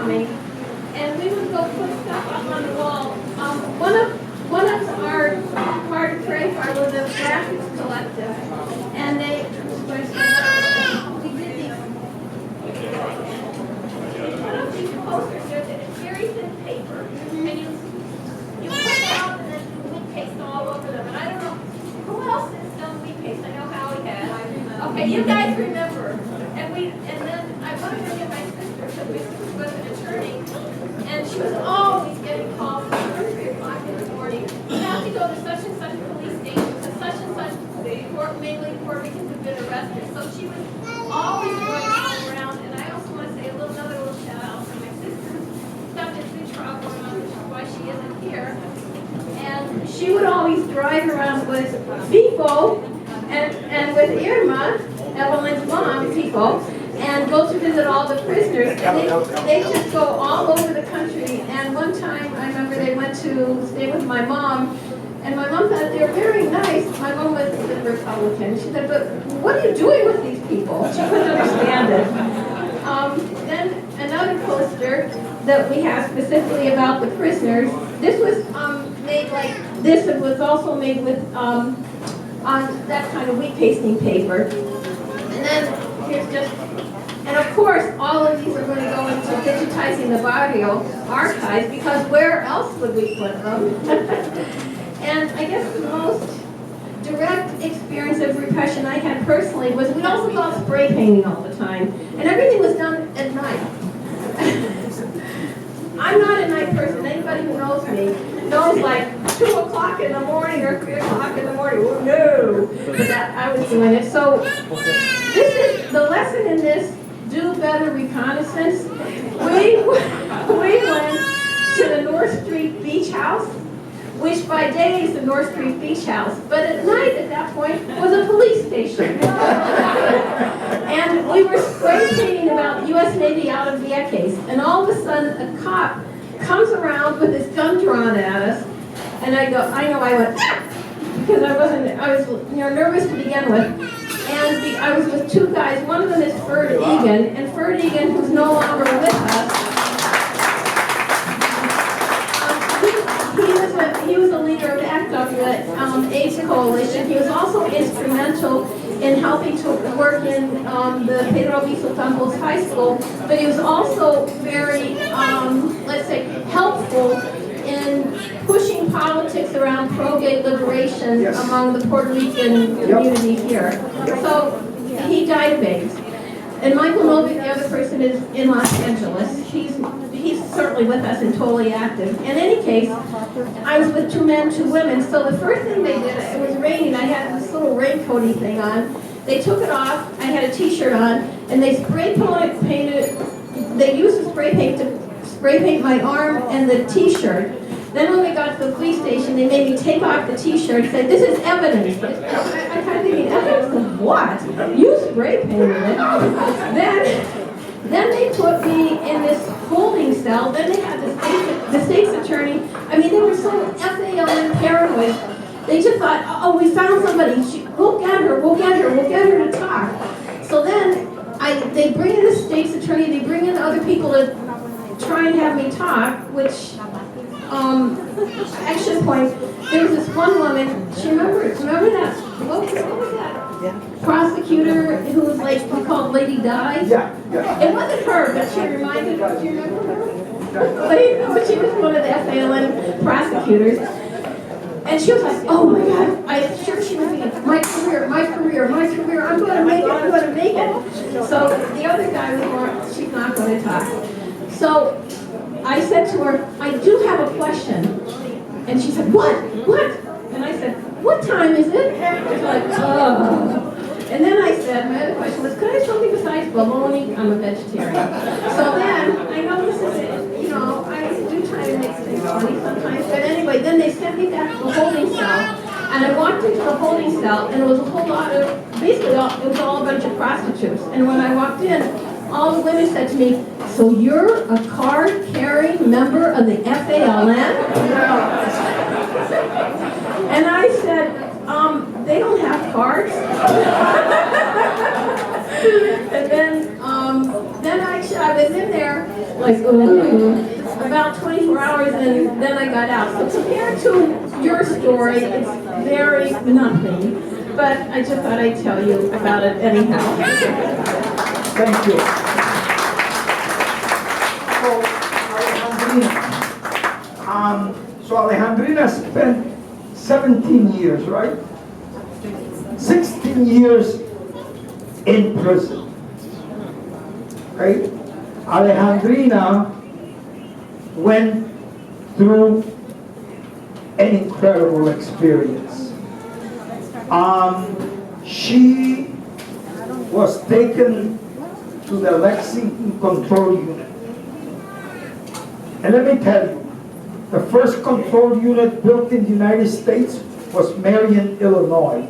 coming, and we would go put stuff up on the wall. One of our hard to pray for was a graphics collective, and we did these. We put up these posters. It's very thin paper, and you put them out and then we paste all over them. And I don't know who else has done wheat paste. I know Howie has. Okay, you guys remember. And then I wanted to get my sister, because my sister was an attorney, and she was always getting calls at 3 o'clock in the morning. You have to go to such and such police station, to such and such, mainly Puerto Ricans have been arrested. So she was always going around, and I also want to say another little shout out to my sister. Got this big trial going on, which is why she isn't here. And she would always drive around with Vico and with Irma, Evelyn's mom, Vico, and go to visit all the prisoners. And they just go all over the country. And one time, I remember they went to stay with my mom, and my mom thought they were very nice. My mom was a Republican. She said, "But what are you doing with these people?" She couldn't understand it. Then another poster that we have specifically about the prisoners. This was made like this. It was also made with on that kind of wheat pasting paper. And then here's just, and of course, all of these are going to go into Digitizing the Barrio archives, because where else would we put them? And I guess the most direct experience of repression I had personally was we also saw spray painting all the time, and everything was done at night. I'm not a night person. Anybody who knows me knows like 2 o'clock in the morning or 3 o'clock in the morning. Oh, no, but I was doing it. So this is the lesson in this: do better reconnaissance. We went to the North Street Beach House, which by day is the North Street Beach House, but at night at that point was a police station. And we were spray painting about U.S. Navy out of Vieques, and all of a sudden a cop comes around with his gun drawn at us, and I went, ah! Because I was nervous to begin with. And I was with two guys. One of them is Ferd Egan, and Ferd Egan, who's no longer with us, he was a leader of ACT UP, the AIDS Coalition. He was also instrumental in helping to work in the Pedro Viso Campos High School, but he was also very, let's say, helpful in pushing politics around pro-gay liberation among the Puerto Rican community here. So he died of AIDS. And Michael Novick, the other person, is in Los Angeles. He's certainly with us and totally active. In any case, I was with 2 men, 2 women. So the first thing they did, it was raining. I had this little raincoaty thing on. They took it off. I had a T-shirt on, and they spray painted. They used the spray paint to spray paint my arm and the T-shirt. Then when we got to the police station, they made me take off the T-shirt and said, "This is evidence." I kind of thinking, evidence of what? You spray painted it. Then they put me in this holding cell. Then they had the state's attorney. I mean, they were so FALN paranoid. They just thought, "Oh, we found somebody. We'll get her. We'll get her. We'll get her to talk." So then they bring in the state's attorney. They bring in other people to try and have me talk, which. Action point. There was this one woman. She remember that? What was that? Prosecutor who was like we called Lady Di. Yeah. It wasn't her, but she reminded. Do you remember her? But she was one of the FALN prosecutors, and she was like, "Oh my God!" I'm sure she was thinking, "My career. I'm going to make it." So the other guy was more. She's not going to talk. So I said to her, "I do have a question." And she said, What? And I said, "What time is it?" She's like, "Oh." And then I said, my other question was, "Could I have something besides bologna? I'm a vegetarian." So then, I know this is, I do try to make things funny sometimes. But anyway, then they sent me back to the holding cell. And I walked into the holding cell, and it was a whole lot of, basically, it was all a bunch of prostitutes. And when I walked in, all the women said to me, "So you're a card-carrying member of the FALN?" And I said, "They don't have cards." And then I was in there like, ooh, about 24 hours and then I got out. So compared to your story, it's very nothing. But I just thought I'd tell you about it anyhow. Thank you. So Alejandrina spent 17 years, right? 16 years in prison. Right? Alejandrina went through an incredible experience. She was taken to the Lexington Control Unit. And let me tell you, the first control unit built in the United States was Marion, Illinois.